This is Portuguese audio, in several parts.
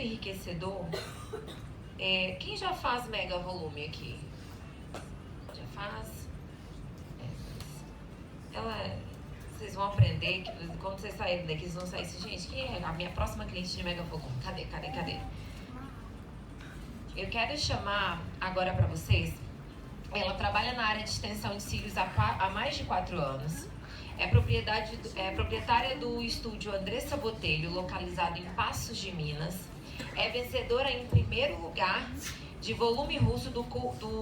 muito enriquecedor. Quem já faz mega volume aqui? Já faz? Vocês vão aprender que quando vocês saírem daqui, vocês vão sair assim, gente, quem é a minha próxima cliente de mega volume? Cadê? Eu quero chamar agora para vocês. Ela trabalha na área de extensão de cílios há mais de 4 anos. É proprietária do estúdio Andressa Botelho, localizado em Passos de Minas. É vencedora em primeiro lugar de volume russo do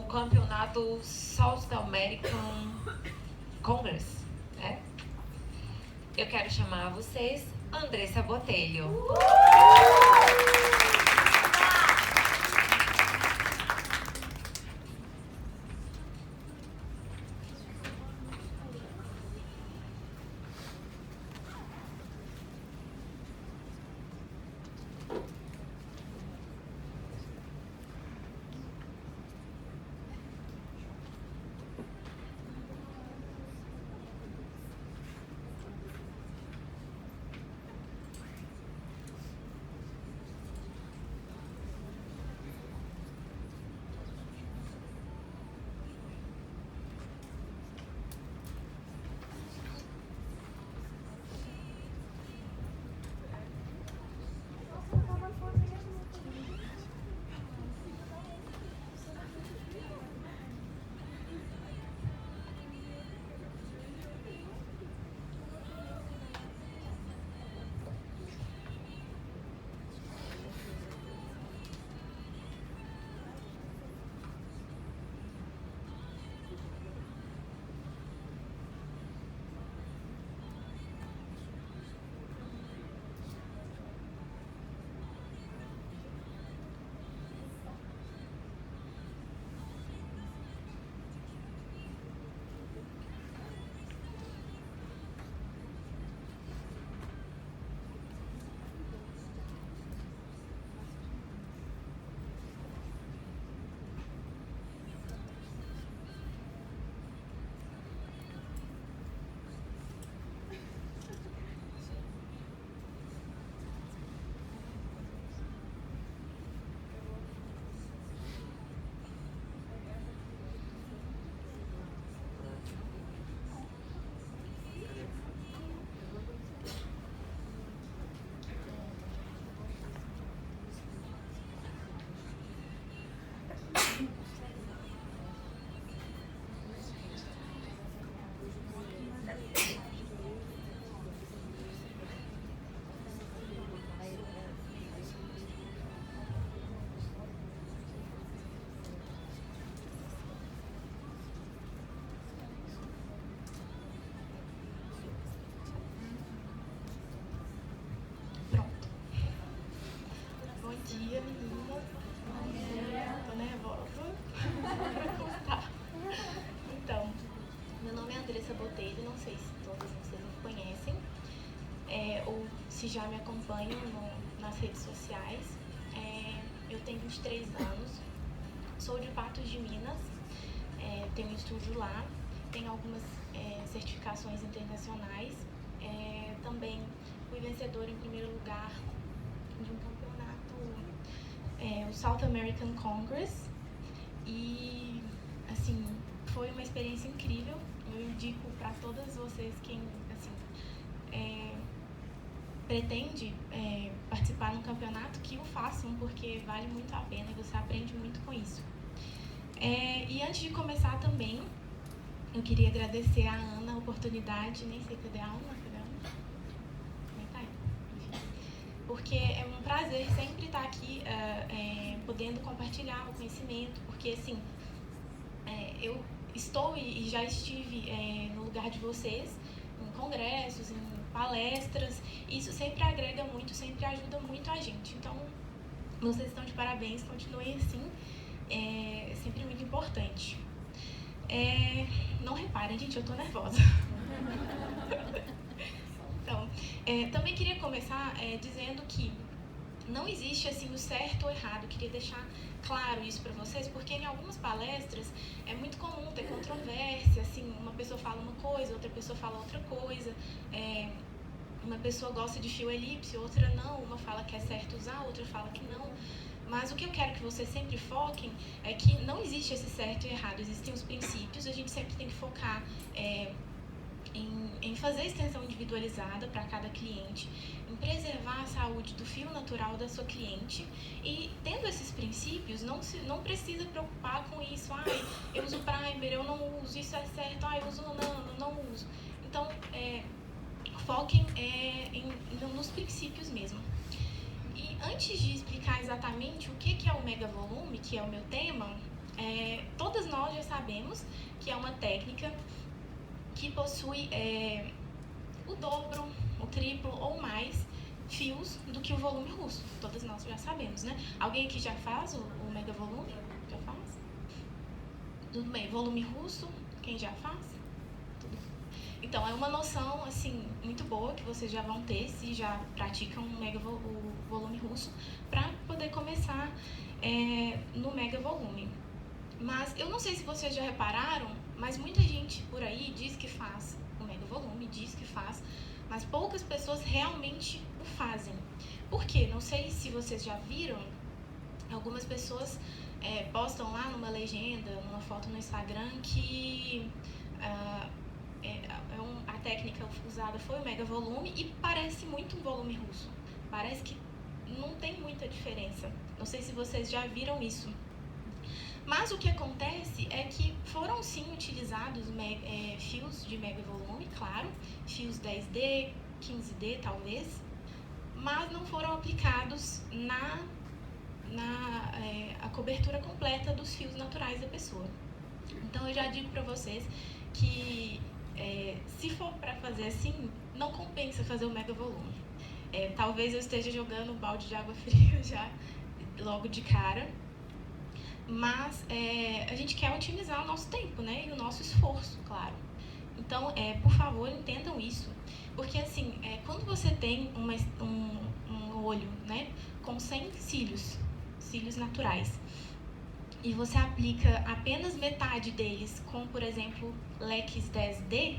campeonato South American Congress. Eu quero chamar vocês Andressa Botelho. dia, meninas. Tô nervosa. Tá. Então, meu nome é Andressa Botelho, não sei se todas vocês me conhecem, ou se já me acompanham nas redes sociais. Eu tenho 23 anos, sou de Patos de Minas, tenho um estúdio lá, tenho algumas certificações internacionais, também fui vencedora em primeiro lugar de um campeonato, o South American Congress, e assim, foi uma experiência incrível. Eu indico para todas vocês quem assim, pretende participar de um campeonato, que o façam, porque vale muito a pena e você aprende muito com isso. E antes de começar também, eu queria agradecer a Ana a oportunidade, nem sei cadê a Ana, porque é um prazer sempre estar aqui podendo compartilhar o conhecimento, porque assim, eu estou e já estive no lugar de vocês, em congressos, em palestras, e isso sempre agrega muito, sempre ajuda muito a gente. Então, vocês estão de parabéns, continuem assim, é sempre muito importante. Não reparem, gente, eu tô nervosa. Então, também queria começar dizendo que não existe assim o certo ou errado. Eu queria deixar claro isso para vocês, porque em algumas palestras é muito comum ter controvérsia, assim, uma pessoa fala uma coisa, outra pessoa fala outra coisa. uma pessoa gosta de fio elipse, outra não, uma fala que é certo usar, outra fala que não. Mas o que eu quero que vocês sempre foquem é que não existe esse certo e errado, existem os princípios, a gente sempre tem que focar em fazer extensão individualizada para cada cliente, em preservar a saúde do fio natural da sua cliente e, tendo esses princípios, não precisa preocupar com isso. Eu uso primer, eu não uso, isso é certo, eu uso nano, não uso. Então, foquem nos princípios mesmo. E antes de explicar exatamente o que é o mega volume, que é o meu tema, todas nós já sabemos que é uma técnica que possui o dobro, o triplo ou mais fios do que o volume russo. Todas nós já sabemos, né? Alguém aqui já faz o mega volume? Já faz? Tudo bem. Volume russo, quem já faz? Tudo. Então, é uma noção, assim, muito boa que vocês já vão ter se já praticam o volume russo para poder começar no mega volume. Mas eu não sei se vocês já repararam, mas muita gente por aí diz que faz o mega volume, diz que faz, mas poucas pessoas realmente o fazem. Por quê? Não sei se vocês já viram, algumas pessoas postam lá numa legenda, numa foto no Instagram, que a técnica usada foi o mega volume e parece muito um volume russo. Parece que não tem muita diferença. Não sei se vocês já viram isso. Mas o que acontece é que foram sim utilizados fios de mega volume, claro, fios 10D, 15D talvez, mas não foram aplicados a cobertura completa dos fios naturais da pessoa. Então eu já digo para vocês que se for para fazer assim, não compensa fazer o mega volume. Talvez eu esteja jogando um balde de água fria já logo de cara. Mas a gente quer otimizar o nosso tempo, né? E o nosso esforço, claro. Então, por favor, entendam isso. Porque, assim, quando você tem um olho, né, com 100 cílios naturais, e você aplica apenas metade deles com, por exemplo, leques 10D,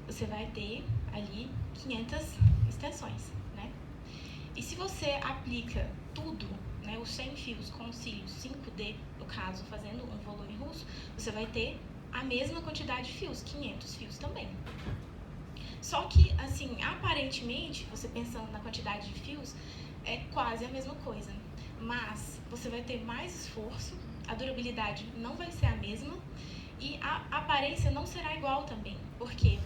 você vai ter ali 500 extensões, né? E se você aplica tudo, né, os 100 fios com cílios 5D, no caso, fazendo um volume russo, você vai ter a mesma quantidade de fios, 500 fios também. Só que, assim, aparentemente, você pensando na quantidade de fios, é quase a mesma coisa. Mas você vai ter mais esforço, a durabilidade não vai ser a mesma e a aparência não será igual também. Porque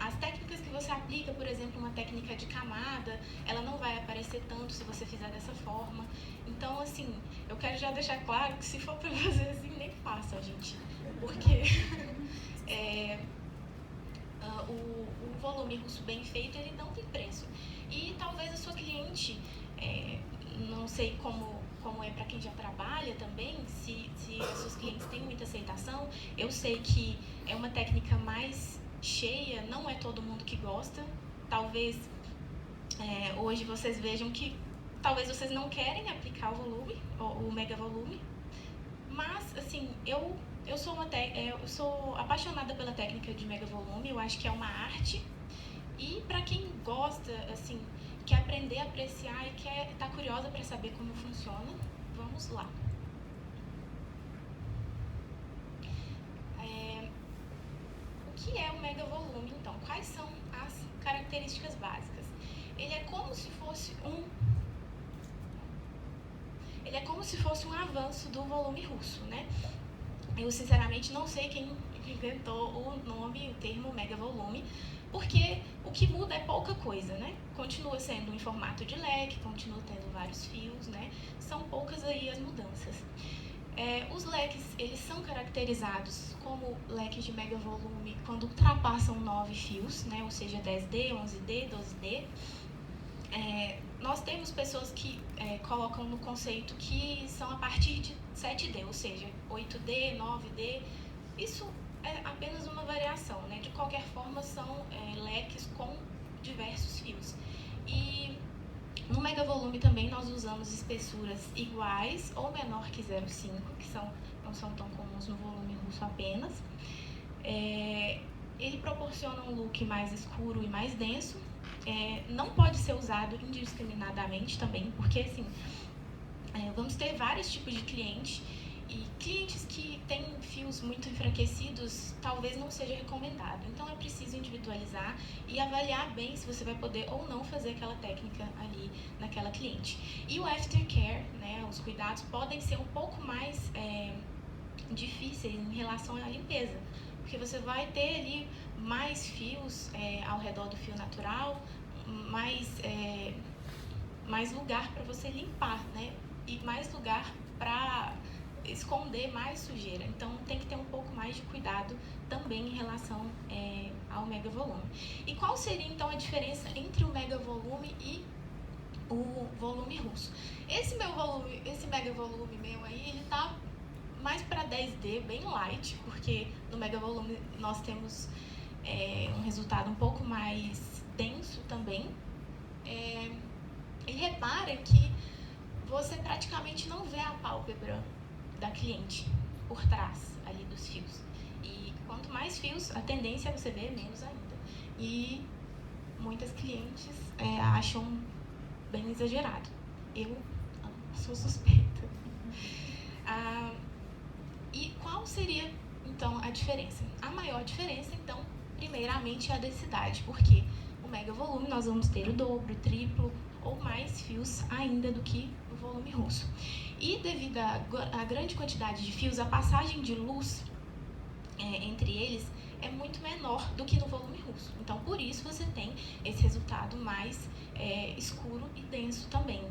as técnicas que você aplica, por exemplo, uma técnica de camada, ela não vai aparecer tanto se você fizer dessa forma. Então, assim, eu quero já deixar claro que se for pra fazer assim, nem faça, gente. Porque o volume russo bem feito, ele não tem preço. E talvez a sua cliente, não sei como é para quem já trabalha também, se as suas clientes têm muita aceitação. Eu sei que é uma técnica mais cheia, não é todo mundo que gosta. Talvez hoje vocês vejam que talvez vocês não querem aplicar o volume, o mega volume, mas assim, eu sou apaixonada pela técnica de mega volume, eu acho que é uma arte. E para quem gosta, assim, quer aprender a apreciar e tá curiosa para saber como funciona, vamos lá. O que é o mega volume, então? Quais são as características básicas? Ele é como se fosse um avanço do volume russo, né? Eu, sinceramente, não sei quem inventou o nome, o termo mega volume, porque o que muda é pouca coisa, né? Continua sendo em formato de leque, continua tendo vários fios, né? São poucas aí as mudanças. Os leques, eles são caracterizados como leques de mega volume quando ultrapassam 9 fios, né? Ou seja, 10D, 11D, 12D. Nós temos pessoas que colocam no conceito que são a partir de 7D, ou seja, 8D, 9D. Isso é apenas uma variação, né? De qualquer forma, são leques com diversos fios. E no mega volume também nós usamos espessuras iguais ou menor que 0,5, que não são tão comuns no volume russo apenas. Ele proporciona um look mais escuro e mais denso, não pode ser usado indiscriminadamente também, porque assim, vamos ter vários tipos de clientes, e clientes que têm fios muito enfraquecidos talvez não seja recomendado. Então é preciso individualizar e avaliar bem se você vai poder ou não fazer aquela técnica ali naquela cliente. E o aftercare, né, os cuidados podem ser um pouco mais difíceis em relação à limpeza, porque você vai ter ali mais fios ao redor do fio natural, mais lugar para você limpar, né? E mais lugar para esconder mais sujeira. Então tem que ter um pouco mais de cuidado também em relação ao mega volume. E qual seria então a diferença entre o mega volume e o volume russo? Esse mega volume meu aí, ele tá mais para 10D, bem light, porque no mega volume nós temos um resultado um pouco mais denso também. E reparem que você praticamente não vê a pálpebra da cliente por trás ali dos fios. E quanto mais fios, a tendência é você ver menos ainda. E muitas clientes acham bem exagerado. Eu sou suspeita. E qual seria, então, a diferença? A maior diferença, então, primeiramente, é a densidade, porque o mega volume nós vamos ter o dobro, o triplo ou mais fios ainda do que o volume russo. E devido à grande quantidade de fios, a passagem de luz entre eles é muito menor do que no volume russo. Então, por isso você tem esse resultado mais escuro e denso também.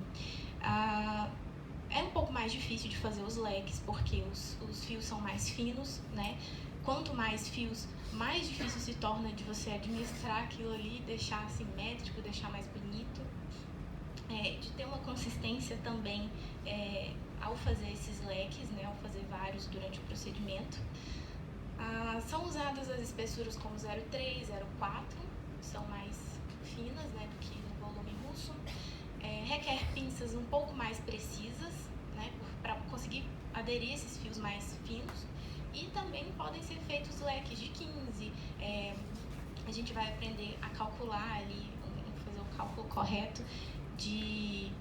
É um pouco mais difícil de fazer os leques, porque os fios são mais finos, né? Quanto mais fios, mais difícil se torna de você administrar aquilo ali, deixar simétrico, deixar mais bonito. De ter uma consistência também ao fazer esses leques, né? Ao fazer vários durante o procedimento. São usadas as espessuras como 0,3, 0,4, são mais finas, né, do que no volume russo. Requer pinças um pouco mais precisas, né, para conseguir aderir esses fios mais finos. E também podem ser feitos leques de 15. A gente vai aprender a calcular ali, fazer o cálculo correto de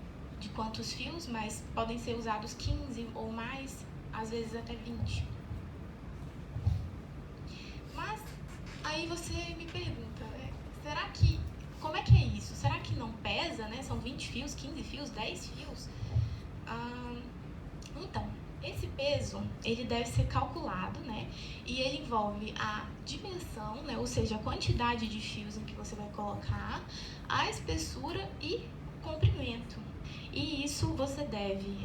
quantos fios, mas podem ser usados 15 ou mais, às vezes até 20. Mas aí você me pergunta, né, como é que é isso? Será que não pesa, né? São 20 fios, 15 fios, 10 fios? Então, esse peso, ele deve ser calculado, né? E ele envolve a dimensão, né? Ou seja, a quantidade de fios em que você vai colocar, a espessura e o comprimento. E isso você deve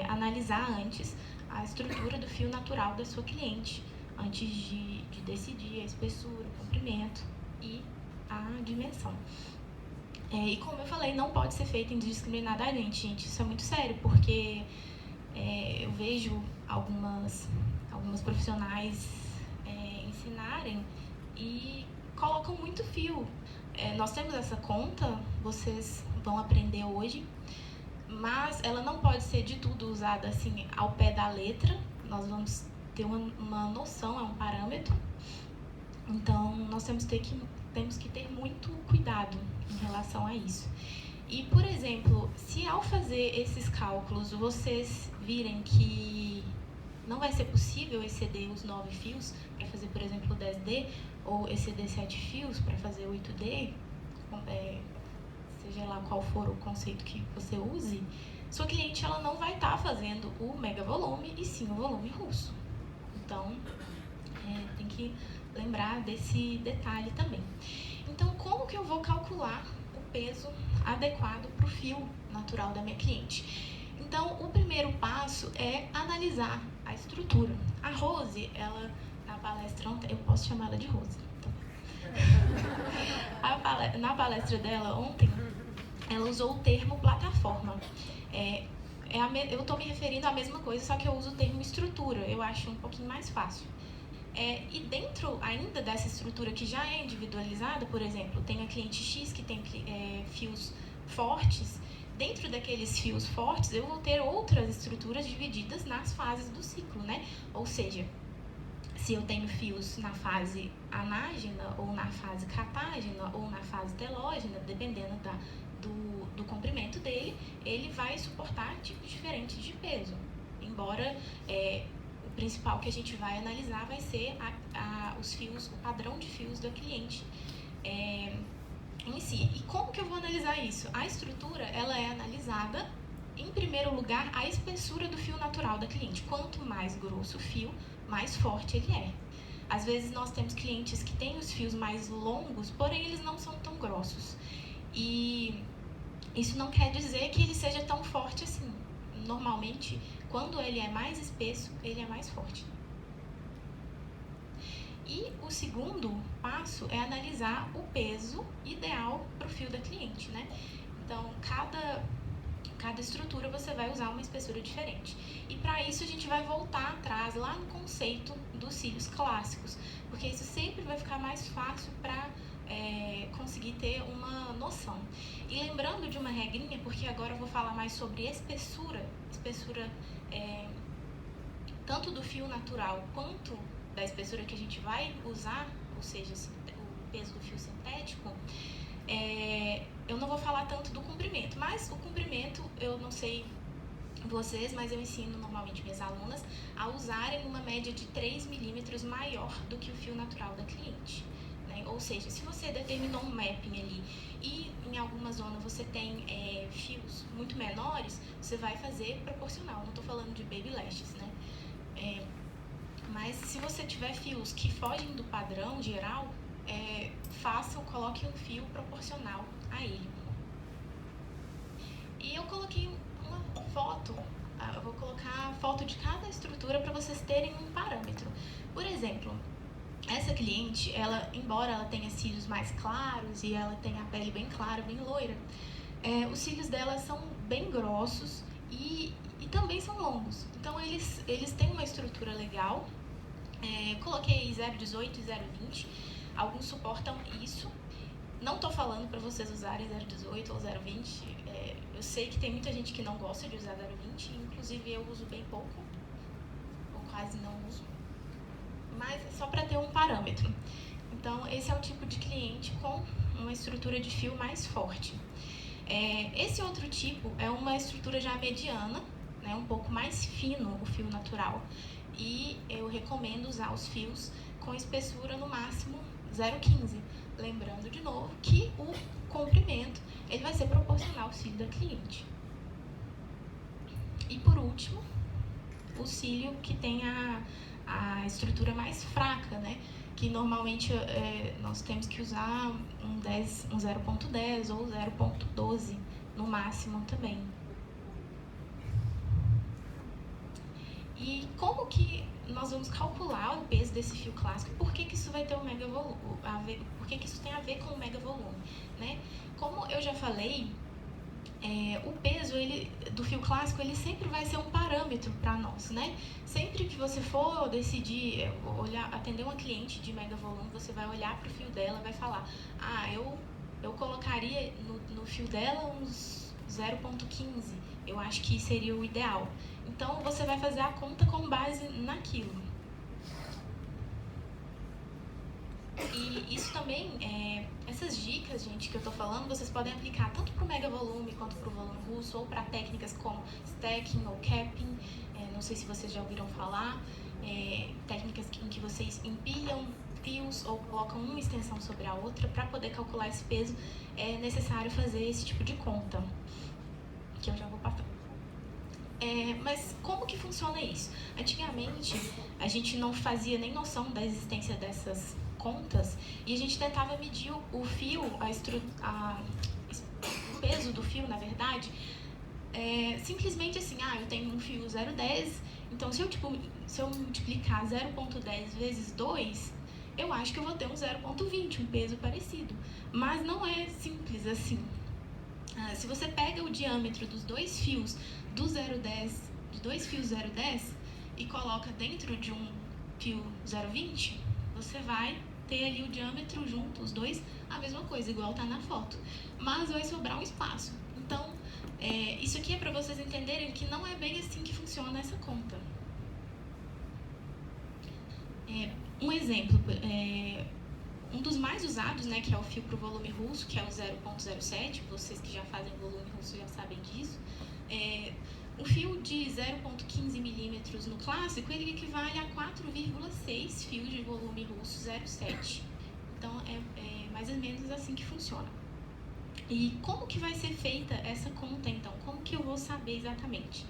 analisar antes a estrutura do fio natural da sua cliente, antes de decidir a espessura, o comprimento e a dimensão. E como eu falei, não pode ser feito indiscriminadamente, gente. Isso é muito sério, porque eu vejo algumas profissionais ensinarem e colocam muito fio. Nós temos essa conta, vocês vão aprender hoje, mas ela não pode ser de tudo usada assim ao pé da letra. Nós vamos ter uma noção, é um parâmetro. Então, nós temos que ter muito cuidado em relação a isso. E, por exemplo, se ao fazer esses cálculos vocês virem que não vai ser possível exceder os 9 fios para fazer, por exemplo, 10D, ou exceder 7 fios para fazer 8D, seja lá qual for o conceito que você use, sua cliente ela não vai estar fazendo o mega volume e sim o volume russo. Então, tem que lembrar desse detalhe também. Então, como que eu vou calcular o peso adequado para o fio natural da minha cliente? Então, o primeiro passo é analisar a estrutura. A Rose, ela, na palestra ontem, eu posso chamar ela de Rose também. Na palestra dela ontem, ela usou o termo plataforma. Eu estou me referindo à mesma coisa, só que eu uso o termo estrutura. Eu acho um pouquinho mais fácil. E dentro ainda dessa estrutura que já é individualizada, por exemplo, tem a cliente X que tem fios fortes. Dentro daqueles fios fortes, eu vou ter outras estruturas divididas nas fases do ciclo, né? Ou seja, se eu tenho fios na fase anágena, ou na fase catágena, ou na fase telógena, dependendo do comprimento dele, ele vai suportar tipos diferentes de peso. Embora o principal que a gente vai analisar vai ser os fios, o padrão de fios do cliente em si. E como que eu vou analisar isso? A estrutura, ela é analisada, em primeiro lugar, a espessura do fio natural da cliente. Quanto mais grosso o fio, mais forte ele é. Às vezes nós temos clientes que têm os fios mais longos, porém eles não são tão grossos. E isso não quer dizer que ele seja tão forte assim. Normalmente, quando ele é mais espesso, ele é mais forte. E o segundo passo é analisar o peso ideal para o fio da cliente, né? Então, cada estrutura você vai usar uma espessura diferente. E para isso a gente vai voltar atrás, lá no conceito dos cílios clássicos, porque isso sempre vai ficar mais fácil para conseguir ter uma noção. E lembrando de uma regrinha, porque agora eu vou falar mais sobre espessura tanto do fio natural quanto da espessura que a gente vai usar, ou seja, o peso do fio sintético. Eu não vou falar tanto do comprimento, mas o comprimento, eu não sei vocês, mas eu ensino normalmente minhas alunas a usarem uma média de 3 milímetros maior do que o fio natural da cliente. Né? Ou seja, se você determinou um mapping ali e em alguma zona você tem fios muito menores, você vai fazer proporcional. Não estou falando de baby lashes, né? Mas se você tiver fios que fogem do padrão geral, coloque um fio proporcional a ele. E eu coloquei uma foto, eu vou colocar a foto de cada estrutura para vocês terem um parâmetro. Por exemplo, essa cliente, embora ela tenha cílios mais claros e ela tenha a pele bem clara, bem loira, os cílios dela são bem grossos e também são longos. Então eles têm uma estrutura legal. Coloquei 0,18 e 0,20. Alguns suportam isso. Não estou falando para vocês usarem 0,18 ou 0,20. Eu sei que tem muita gente que não gosta de usar 0,20. Inclusive eu uso bem pouco, ou quase não uso. Mas é só para ter um parâmetro. Então esse é o tipo de cliente com uma estrutura de fio mais forte. Esse outro tipo é uma estrutura já mediana, né, um pouco mais fino o fio natural. E eu recomendo usar os fios com espessura no máximo 0,15. Lembrando de novo que o comprimento ele vai ser proporcional ao cílio da cliente. E por último, o cílio que tem a estrutura mais fraca, né? Que normalmente nós temos que usar um 0,10 ou 0,12 no máximo também. E como que nós vamos calcular o peso desse fio clássico? Por que isso vai ter um mega volume? Por que isso tem a ver com o mega volume? Né? Como eu já falei, o peso do fio clássico ele sempre vai ser um parâmetro para nós, né? Sempre que você for decidir atender uma cliente de mega volume, você vai olhar para o fio dela e vai falar: eu colocaria no fio dela uns 0,15. Eu acho que seria o ideal. Então, você vai fazer a conta com base naquilo. E isso também, essas dicas, gente, que eu tô falando, vocês podem aplicar tanto para o mega volume quanto para o volume russo, ou para técnicas como stacking ou capping. Não sei se vocês já ouviram falar. Técnicas em que vocês empilham fios ou colocam uma extensão sobre a outra. Para poder calcular esse peso, é necessário fazer esse tipo de conta, que eu já vou passar. Mas como que funciona isso? Antigamente, a gente não fazia nem noção da existência dessas contas e a gente tentava medir o fio, o peso do fio, na verdade, simplesmente assim, eu tenho um fio 0,10, então se eu multiplicar 0,10 vezes 2, eu acho que eu vou ter um 0,20, um peso parecido. Mas não é simples assim. Se você pega o diâmetro dos dois fios do 0,10, de dois fios 0,10 e coloca dentro de um fio 0,20, você vai ter ali o diâmetro junto, os dois, a mesma coisa, igual tá na foto. Mas vai sobrar um espaço. Então, isso aqui é para vocês entenderem que não é bem assim que funciona essa conta. Um exemplo, um dos mais usados, né, que é o fio para o volume russo, que é o 0.07, vocês que já fazem volume russo já sabem disso. O fio de 0.15 milímetros no clássico, ele equivale a 4,6 fios de volume russo 0,7. Então, é mais ou menos assim que funciona. E como que vai ser feita essa conta, então? Como que eu vou saber exatamente?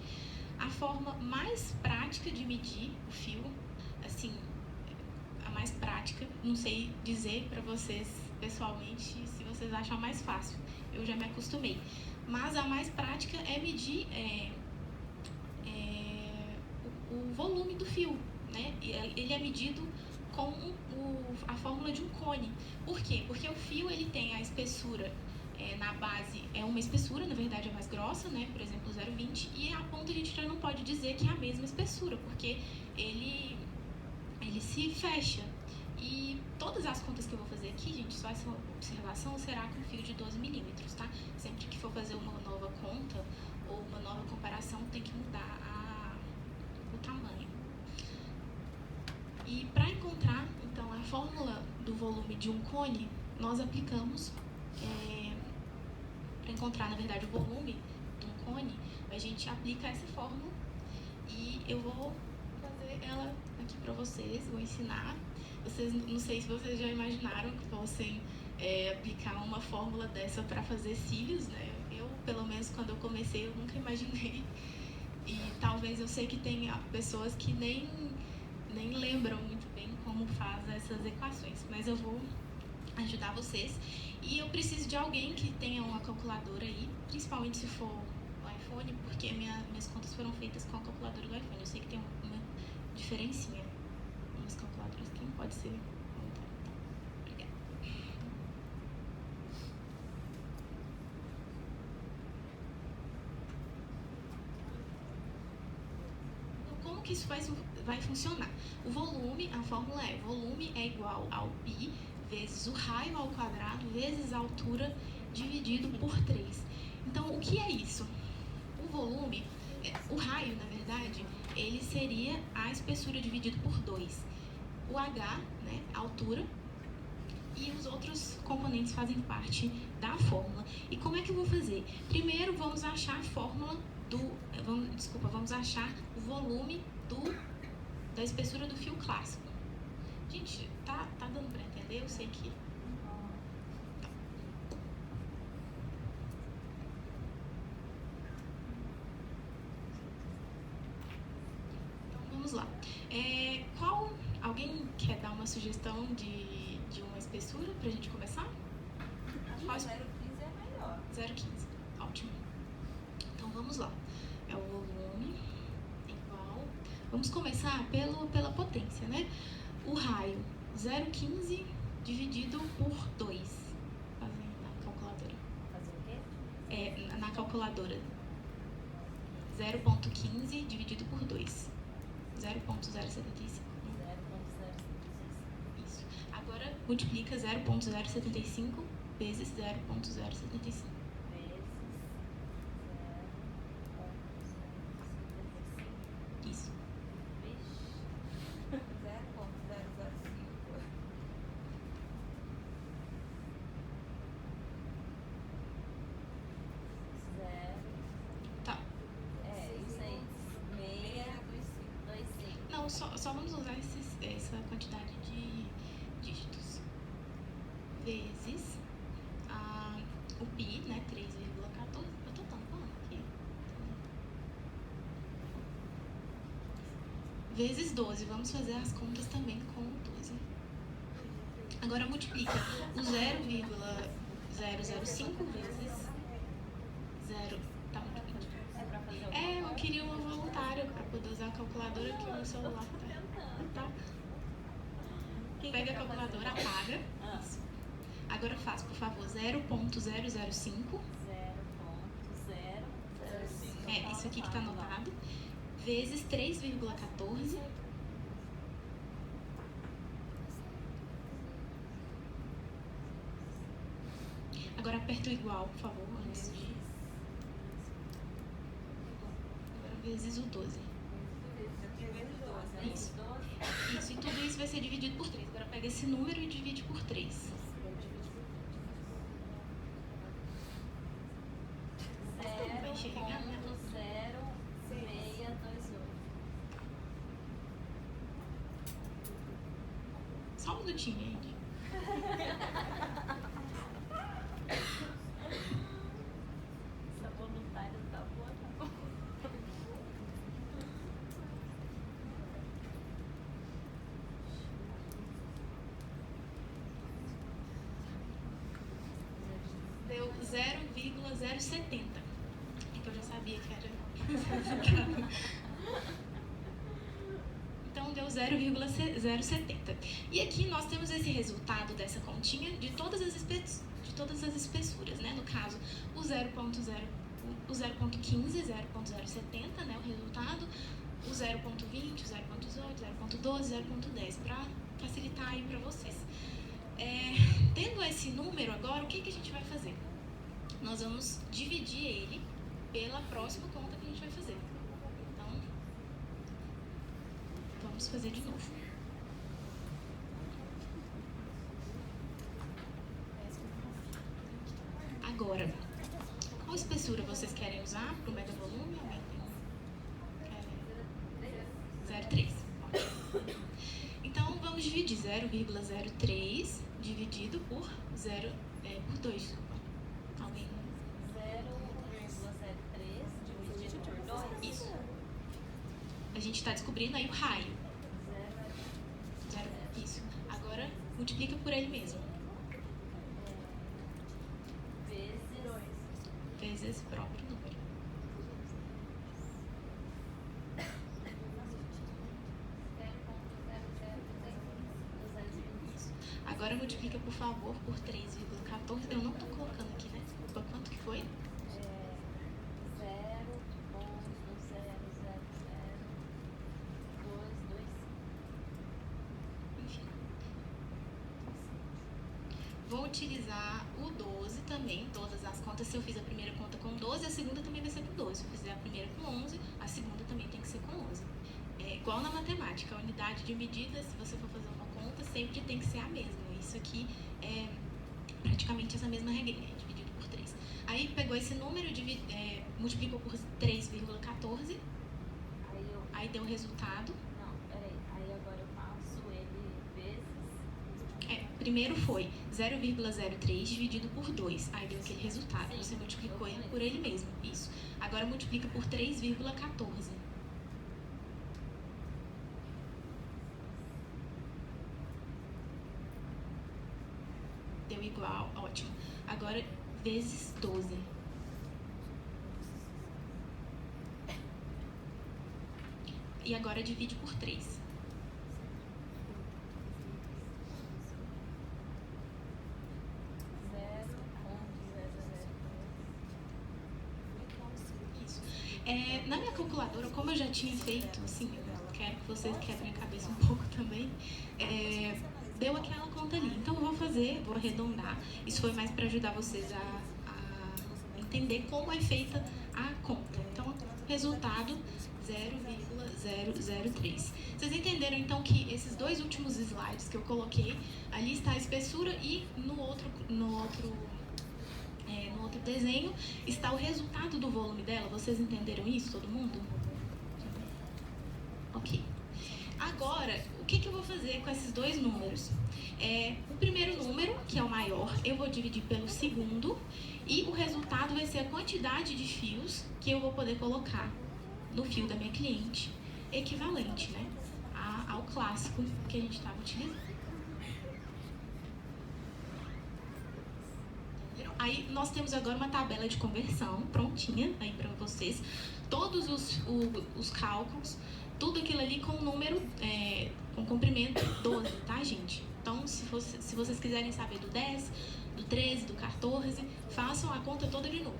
A forma mais prática de medir o fio, assim, a mais prática, não sei dizer para vocês pessoalmente se vocês acham mais fácil, eu já me acostumei. Mas a mais prática é medir o volume do fio, né? Ele é medido com a fórmula de um cone. Por quê? Porque o fio ele tem a espessura na base, é uma espessura, na verdade é mais grossa, né? Por exemplo, 0,20, e a ponta a gente já não pode dizer que é a mesma espessura, porque ele se fecha. E todas as contas que eu vou fazer aqui, gente, só essa observação será com fio de 12 milímetros, tá? Sempre que for fazer uma nova conta ou uma nova comparação, tem que mudar o tamanho. E para encontrar, então, a fórmula do volume de um cone, nós aplicamos, para encontrar, na verdade, o volume de um cone, a gente aplica essa fórmula e eu vou fazer ela aqui para vocês, vou ensinar. Vocês, não sei se vocês já imaginaram que fossem aplicar uma fórmula dessa para fazer cílios, né? Eu, pelo menos, quando eu comecei, eu nunca imaginei. E talvez eu sei que tem pessoas que nem lembram muito bem como faz essas equações, mas eu vou ajudar vocês. E eu preciso de alguém que tenha uma calculadora aí, principalmente se for o iPhone, porque minhas contas foram feitas com a calculadora do iPhone. Eu sei que tem uma diferencinha nas calculadoras. Quem pode ser? Obrigada. Então, como que isso vai funcionar? O volume, a fórmula é: volume é igual ao π vezes o raio ao quadrado vezes a altura dividido por 3. Então, o que é isso? O volume, o raio, na verdade, ele seria a espessura dividido por 2. O H, né, a altura, e os outros componentes fazem parte da fórmula. E como é que eu vou fazer? Primeiro, vamos achar a fórmula vamos achar o volume da espessura do fio clássico. Gente, tá dando pra entender? Eu sei que... Tá. Então, vamos lá. Alguém quer dar uma sugestão de uma espessura pra gente começar? 0,15 é melhor. 0,15, ótimo. Então, vamos lá. É o volume igual... Vamos começar pela potência, né? O raio, 0,15 dividido por 2. Fazendo na calculadora. Fazer o quê? Na calculadora. 0,15 dividido por 2. 0,075. 0,075. Isso. Agora, multiplica 0,075 vezes 0,075. Isso. Vixe. 0,005. Tá. Isso aí. 6,25. Não, só vamos usar essa quantidade de dígitos. Vezes o π, né, 3,14. Eu tô tampando aqui. Vezes 12. Vamos fazer as contas também com o 12. Agora multiplica o 0,005 vezes 0. Tá multiplicando. É pra fazer o Eu queria uma voluntária para poder usar a calculadora que o meu celular tá. Pega a calculadora, apaga. Isso. Agora faz, por favor, 0,005. 0,005. Isso aqui que tá anotado. Vezes 3,14. Agora aperta o igual, por favor, antes de... Agora vezes o 12. Isso. Isso, e tudo isso vai ser dividido por 3. Agora pega esse número e divide por 3. 0,0628. Só um minutinho, gente. Essa voluntária não tá boa, não. Deu 0,070. É que eu já sabia que era. Então deu 0,070. E aqui nós temos esse resultado dessa continha de todas as espessuras, né? No caso, o 0,015, 0,070, né? O resultado, o 0,20, o 0,18, 0,12, 0,10, para facilitar aí para vocês. Tendo esse número agora, o que a gente vai fazer? Nós vamos dividir ele pela próxima conta que a gente vai fazer. Então, vamos fazer de novo. Agora, qual espessura vocês querem usar para o mega volume? Querem? 0,3. Então, vamos dividir 0,03 dividido por 2. Alguém? 0,03 dividido por 2. Isso. A gente está descobrindo aí o raio. Isso. Agora, multiplica por ele mesmo. Vezes esse próprio número. Isso. Agora multiplica, por favor, por 3,14. Eu não estou colocando aqui, né? Desculpa, quanto que foi? 0,00022. Enfim. Vou utilizar o 12 também, todas as contas. Se eu fiz a primeira conta com 12, a segunda também vai ser com 12. Se eu fizer a primeira com 11, a segunda também tem que ser com 11. É igual na matemática, a unidade de medida, se você for fazer uma conta, sempre tem que ser a mesma. Isso aqui é praticamente essa mesma regrinha, dividido por 3. Aí pegou esse número, multiplicou por 3,14, aí deu o resultado. Não, peraí. Aí agora eu faço ele vezes. Primeiro foi 0,03 dividido por 2, aí deu aquele resultado. Sim, Você multiplicou eu ele falei. por ele mesmo, isso. Agora multiplica por 3,14. Deu igual, ótimo. Agora vezes 12. E agora divide por 3. Isso. Na minha calculadora, como eu já tinha feito, assim, eu quero que vocês quebrem a cabeça um pouco também, deu aquela conta ali. Então eu vou arredondar. Isso foi mais para ajudar vocês a entender como é feita a conta. Então, resultado 0,003. Vocês entenderam então que esses dois últimos slides que eu coloquei, ali está a espessura e no outro desenho está o resultado do volume dela. Vocês entenderam isso, todo mundo? Ok. Agora, o que eu vou fazer com esses dois números? O primeiro número, que é o maior, eu vou dividir pelo segundo e o resultado vai ser a quantidade de fios que eu vou poder colocar no fio da minha cliente, equivalente, né, ao clássico que a gente estava utilizando. Aí nós temos agora uma tabela de conversão prontinha aí para vocês, todos os cálculos, tudo aquilo ali com o número, com comprimento 12, tá, gente? Então, se vocês quiserem saber do 10, do 13, do 14, façam a conta toda de novo.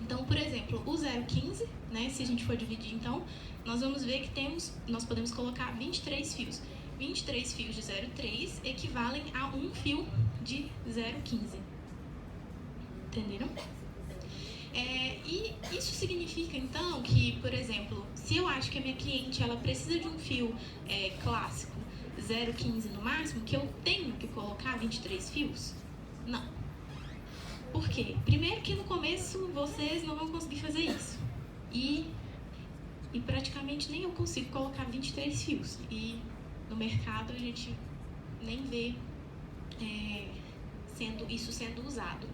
Então, por exemplo, o 0,15, né, se a gente for dividir, então, nós vamos ver que nós podemos colocar 23 fios. 23 fios de 0,3 equivalem a um fio de 0,15. Entenderam? E isso significa, então, que, por exemplo, Se eu acho que a minha cliente ela precisa de um fio clássico 0,15 no máximo, que eu tenho que colocar 23 fios? Não. Por quê? Primeiro que no começo vocês não vão conseguir fazer isso. E praticamente nem eu consigo colocar 23 fios. E no mercado a gente nem vê isso sendo usado.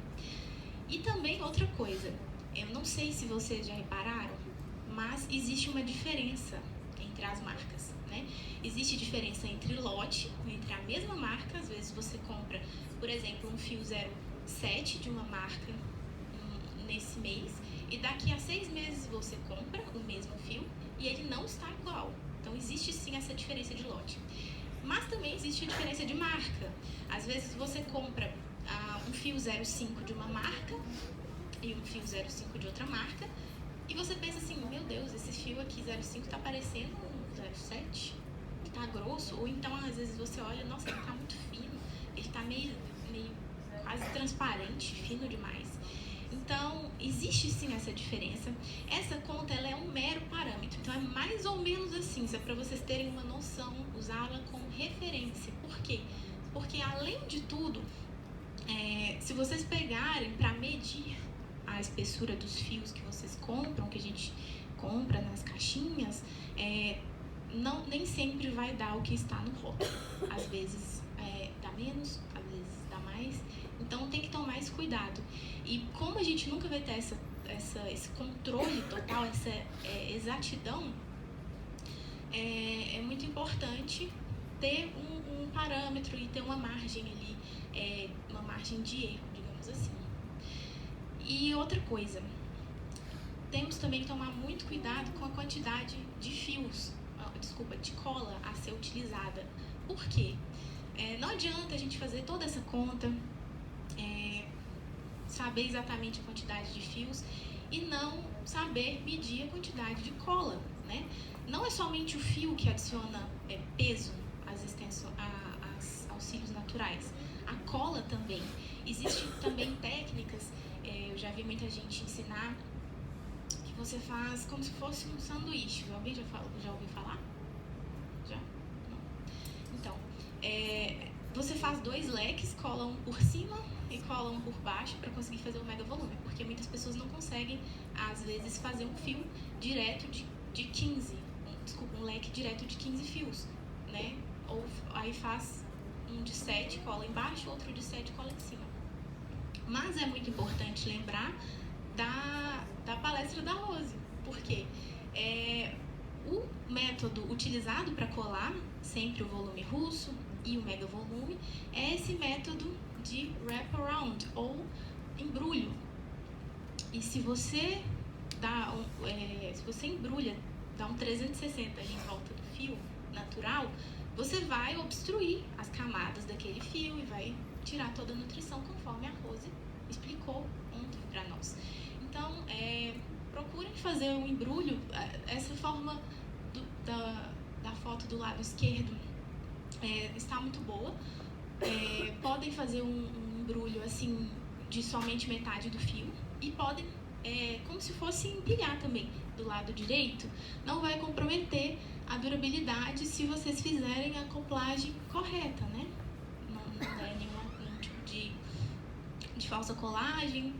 E também outra coisa, eu não sei se vocês já repararam, mas existe uma diferença entre as marcas, né? Existe diferença entre lote, entre a mesma marca. Às vezes você compra, por exemplo, um fio 0,7 de uma marca nesse mês, e daqui a 6 meses você compra o mesmo fio e ele não está igual. Então existe sim essa diferença de lote. Mas também existe a diferença de marca. Às vezes você compra um fio 0,5 de uma marca e um fio 0,5 de outra marca, e você pensa assim, meu Deus, esse fio aqui 0,5 tá parecendo um 0,7, tá grosso. Ou então às vezes você olha, nossa, ele tá muito fino, ele tá meio quase transparente, fino demais. Então, existe sim essa diferença. Essa conta, ela é um mero parâmetro. Então, é mais ou menos assim, só para vocês terem uma noção, usá-la como referência. Por quê? Porque, além de tudo, se vocês pegarem para medir a espessura dos fios que vocês compram, que a gente compra nas caixinhas, nem sempre vai dar o que está no rótulo. Às vezes dá menos, às vezes dá mais. Então tem que tomar esse cuidado. E como a gente nunca vai ter esse controle total, essa exatidão, é muito importante ter um parâmetro e ter uma margem ali, uma margem de erro, digamos assim. E outra coisa, temos também que tomar muito cuidado com a quantidade de fios, de cola a ser utilizada. Por quê? Não adianta a gente fazer toda essa conta, saber exatamente a quantidade de fios e não saber medir a quantidade de cola, né? Não é somente o fio que adiciona peso aos cílios naturais, a cola também. Existem também técnicas, eu já vi muita gente ensinar, que você faz como se fosse um sanduíche. Alguém já ouviu falar? Já? Não? Então, você faz 2 leques, cola um por cima e cola um por baixo para conseguir fazer o mega volume, porque muitas pessoas não conseguem, às vezes, fazer um fio direto de 15, um leque direto de 15 fios, né? Ou aí faz um de 7, cola embaixo, outro de 7, cola em cima. Mas é muito importante lembrar da palestra da Rose, porque o método utilizado para colar sempre o volume russo e o mega volume é esse método de wraparound ou embrulho. E se você embrulha, dá um 360 em volta do fio natural, você vai obstruir as camadas daquele fio e vai tirar toda a nutrição, conforme a Rose explicou ontem para nós. Então, procurem fazer um embrulho. Essa forma da foto do lado esquerdo está muito boa. Podem fazer um embrulho assim de somente metade do fio e podem, como se fosse empilhar também do lado direito. Não vai comprometer a durabilidade se vocês fizerem a acoplagem correta, né? Não der nenhum tipo de falsa colagem,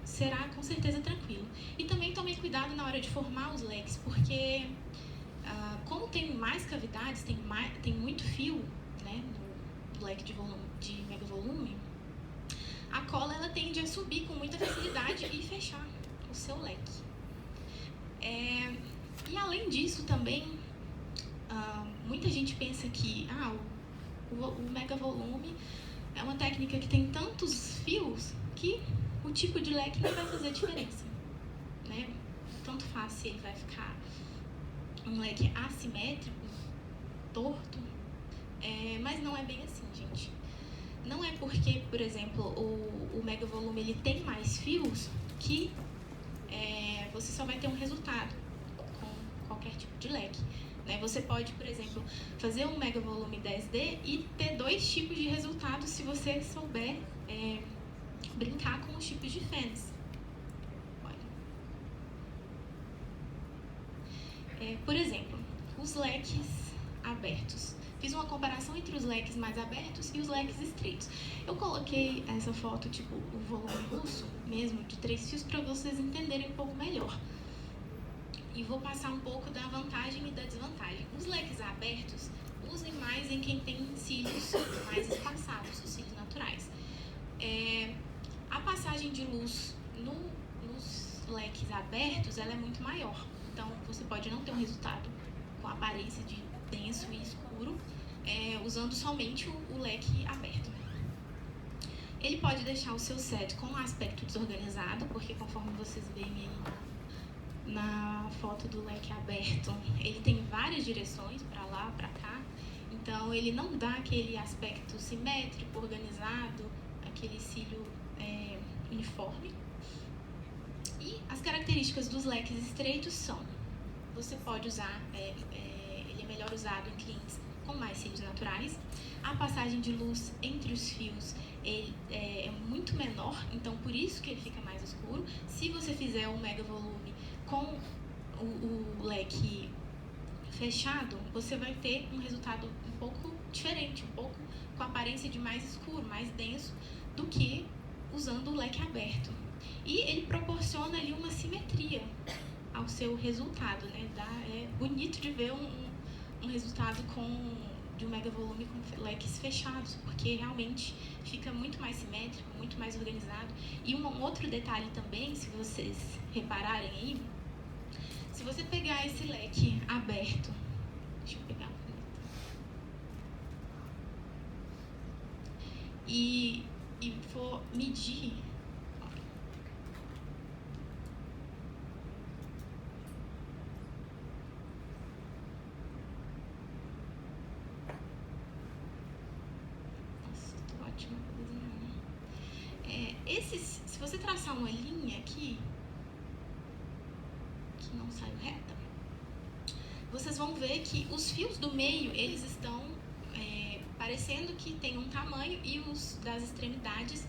será com certeza tranquilo. E também tomem cuidado na hora de formar os leques, porque como tem mais cavidades, tem muito fio, né, no leque de mega volume, a cola ela tende a subir com muita facilidade e fechar o seu leque. E além disso também, muita gente pensa que o mega volume é uma técnica que tem tantos fios que o tipo de leque não vai fazer diferença, né? Tanto faz se ele vai ficar um leque assimétrico, torto, mas não é bem assim, gente. Não é porque, por exemplo, o mega volume ele tem mais fios que você só vai ter um resultado com qualquer tipo de leque, né? Você pode, por exemplo, fazer um mega volume 10D e ter 2 tipos de resultados se você souber brincar com os tipos de fans. Por exemplo, os leques abertos. Fiz uma comparação entre os leques mais abertos e os leques estreitos. Eu coloquei essa foto, tipo, o volume russo mesmo, de 3 fios, para vocês entenderem um pouco melhor. E vou passar um pouco da vantagem e da desvantagem. Os leques abertos, usem mais em quem tem cílios mais espaçados, os cílios naturais. A passagem de luz nos leques abertos, ela é muito maior. Então, você pode não ter um resultado com aparência de denso e escuro, usando somente o leque aberto. Ele pode deixar o seu set com um aspecto desorganizado, porque conforme vocês veem aí na foto do leque aberto, ele tem várias direções, para lá, para cá. Então, ele não dá aquele aspecto simétrico, organizado, aquele cílio uniforme. E as características dos leques estreitos são: você pode usar, ele é melhor usado em clientes com mais cílios naturais. A passagem de luz entre os fios é muito menor, então por isso que ele fica mais escuro. Se você fizer um mega volume com o leque fechado, você vai ter um resultado um pouco diferente, um pouco com a aparência de mais escuro, mais denso, do que usando o leque aberto. E ele proporciona ali uma simetria ao seu resultado, né? É bonito de ver um resultado de um mega volume com leques fechados, porque realmente fica muito mais simétrico, muito mais organizado. E um outro detalhe também, se vocês repararem aí, se você pegar esse leque aberto, deixa eu pegar a caneta, e for medir, se você traçar uma linha aqui, que não saiu reta, vocês vão ver que os fios do meio, eles estão parecendo que tem um tamanho, e os das extremidades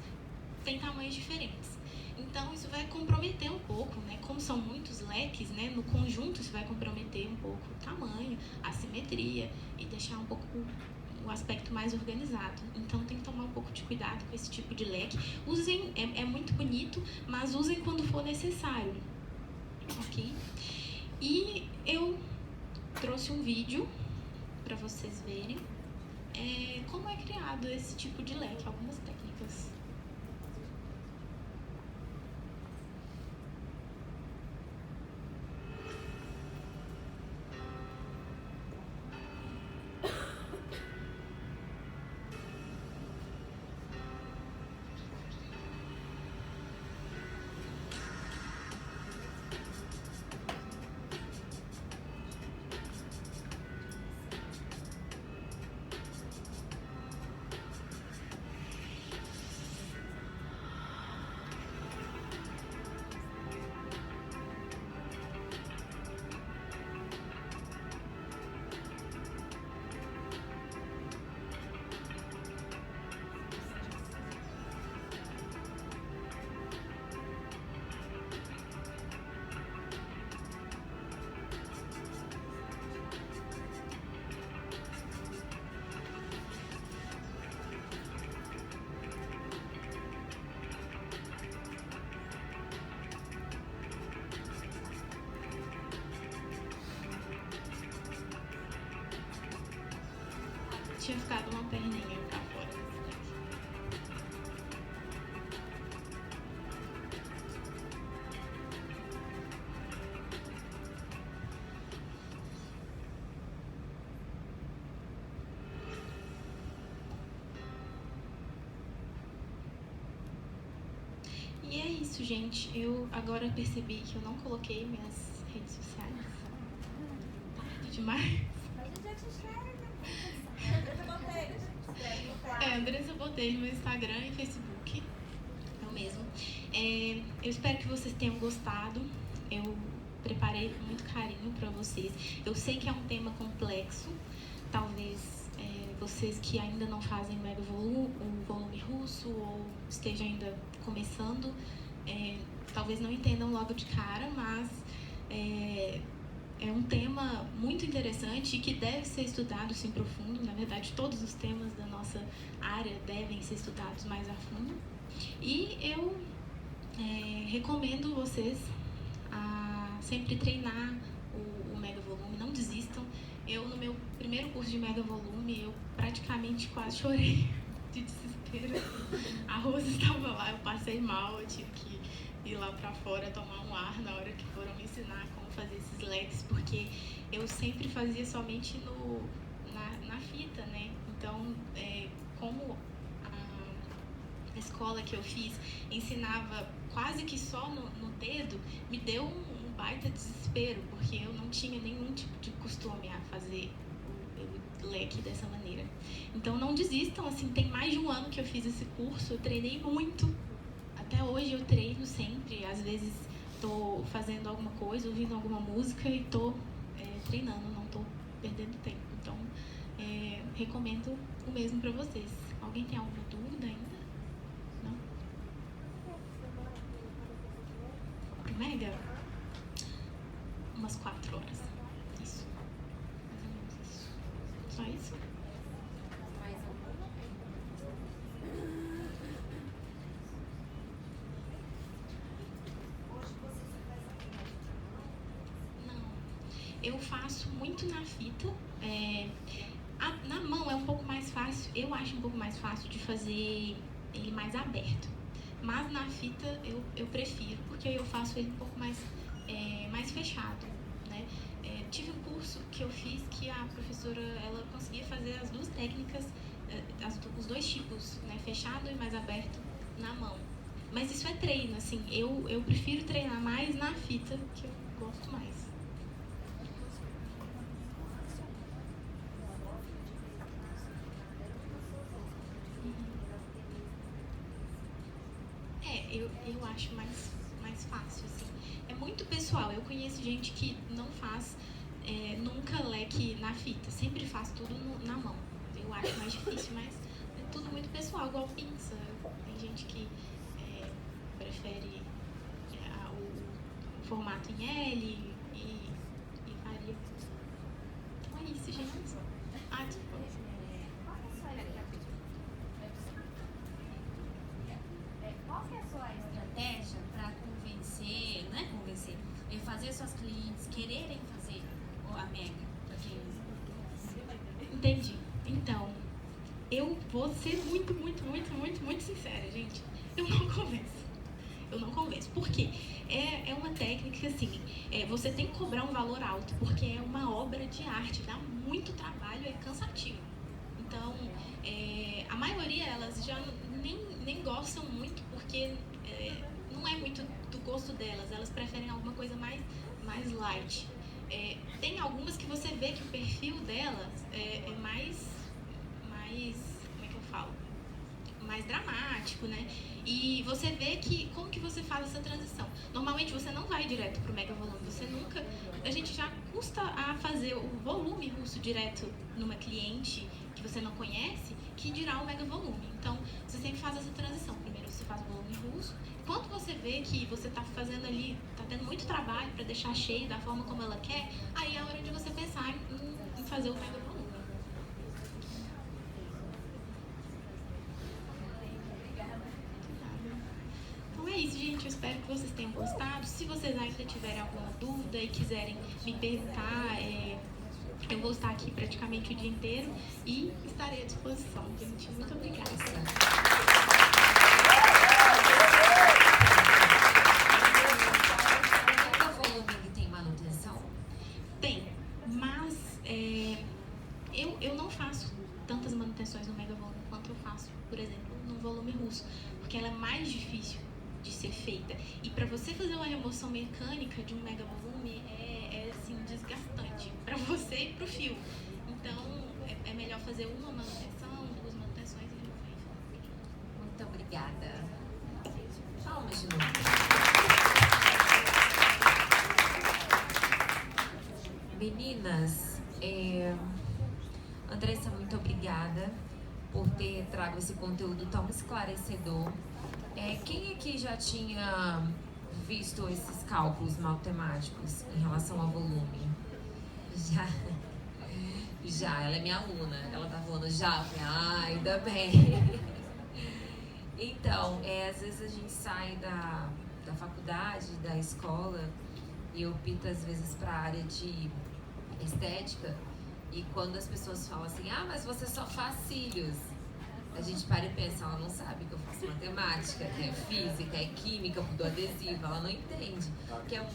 têm tamanhos diferentes. Então, isso vai comprometer um pouco, né? Como são muitos leques, né? No conjunto, isso vai comprometer um pouco o tamanho, a simetria, e deixar um pouco o aspecto mais organizado. Então, tem que tomar um pouco de cuidado com esse tipo de leque. Usem, é muito bonito, mas usem quando for necessário, ok? E eu trouxe um vídeo para vocês verem como é criado esse tipo de leque, algumas técnicas. Tinha ficado uma perninha pra fora. E é isso, gente. Eu agora percebi que eu não coloquei minhas redes sociais. Tarde demais. Andressa Botelho no meu Instagram e Facebook. Eu mesmo. Eu espero que vocês tenham gostado. Eu preparei com muito carinho para vocês. Eu sei que é um tema complexo. Talvez vocês que ainda não fazem o volume russo ou estejam ainda começando, talvez não entendam logo de cara, mas é um tema muito interessante e que deve ser estudado sim profundo. Na verdade, todos os temas da nossa área devem ser estudados mais a fundo. E eu recomendo vocês a sempre treinar o mega volume, não desistam. Eu, no meu primeiro curso de mega volume, eu praticamente quase chorei de desespero. A Rosa estava lá, eu passei mal, eu tive que ir lá pra fora tomar um ar na hora que foram me ensinar como fazer esses leques, porque eu sempre fazia somente na fita, né? Então, como a escola que eu fiz ensinava quase que só no dedo, me deu um baita desespero, porque eu não tinha nenhum tipo de costume a fazer o leque dessa maneira. Então não desistam, assim, tem mais de um ano que eu fiz esse curso, eu treinei muito. Até hoje eu treino sempre, às vezes tô fazendo alguma coisa, ouvindo alguma música e tô treinando, não tô perdendo tempo. Então, recomendo o mesmo para vocês. Alguém tem alguma dúvida ainda? Não? Pro Mega? Umas 4 horas. Isso. Mais ou menos isso. Só isso? Mais alguma? Eu faço muito na fita. Na mão é um pouco mais fácil, eu acho um pouco mais fácil de fazer ele mais aberto. Mas na fita eu prefiro, porque aí eu faço ele um pouco mais fechado, né? Tive um curso que eu fiz que a professora ela conseguia fazer as duas técnicas, os dois tipos, né? Fechado e mais aberto na mão. Mas isso é treino, assim, eu prefiro treinar mais na fita, que eu gosto mais. Eu acho mais fácil, assim. É muito pessoal. Eu conheço gente que não faz nunca leque na fita. Sempre faz tudo na mão. Eu acho mais difícil, mas é tudo muito pessoal, igual pinça. Tem gente que prefere o formato em L e varia. Então é isso, gente. Desculpa. Qual que é a sua estratégia para convencer, não é convencer, fazer suas clientes quererem fazer a Mega? Entendi. Então, eu vou ser muito sincera, gente. Eu não convenço. Por quê? É uma técnica, assim, você tem que cobrar um valor alto, porque é uma obra de arte, dá muito trabalho, é cansativo. Então, a maioria, elas já nem gostam muito, porque não é muito do gosto delas, elas preferem alguma coisa mais light. Tem algumas que você vê que o perfil delas é mais, como é que eu falo? Mais dramático, né? E você vê que, como que você faz essa transição? Normalmente você não vai direto pro mega volume, a gente já custa a fazer o volume russo direto numa cliente que você não conhece, que dirá o mega volume. Então, você sempre faz essa transição. Primeiro você faz o volume russo. Quando você vê que você está fazendo ali, está tendo muito trabalho para deixar cheio da forma como ela quer, aí é a hora de você pensar em fazer o mega volume. Então é isso, gente. Eu espero que vocês tenham gostado. Se vocês ainda tiverem alguma dúvida e quiserem me perguntar, eu vou estar aqui praticamente o dia inteiro e estarei à disposição, gente. Muito obrigada. O volume tem manutenção? Tem, mas eu não faço tantas manutenções no mega volume quanto eu faço, por exemplo, no volume russo, porque ela é mais difícil de ser feita. E para você fazer uma remoção mecânica de um mega volume é assim, desgastante para você e para o fio. Então é melhor fazer uma manutenção, 2 manutenções e remover. Muito obrigada. Palmas de novo. Meninas, Andressa, muito obrigada por ter trago esse conteúdo tão esclarecedor. Quem aqui já tinha visto esses cálculos matemáticos em relação ao volume? Já, ela é minha aluna. Ela tá falando já. Eu falei, ainda bem. Então, às vezes a gente sai da faculdade, da escola, e eu opto às vezes pra área de estética. E quando as pessoas falam assim, mas você só faz cílios, a gente para e pensa, ela não sabe que eu faço matemática, que é física, é química do adesivo, ela não entende. Que é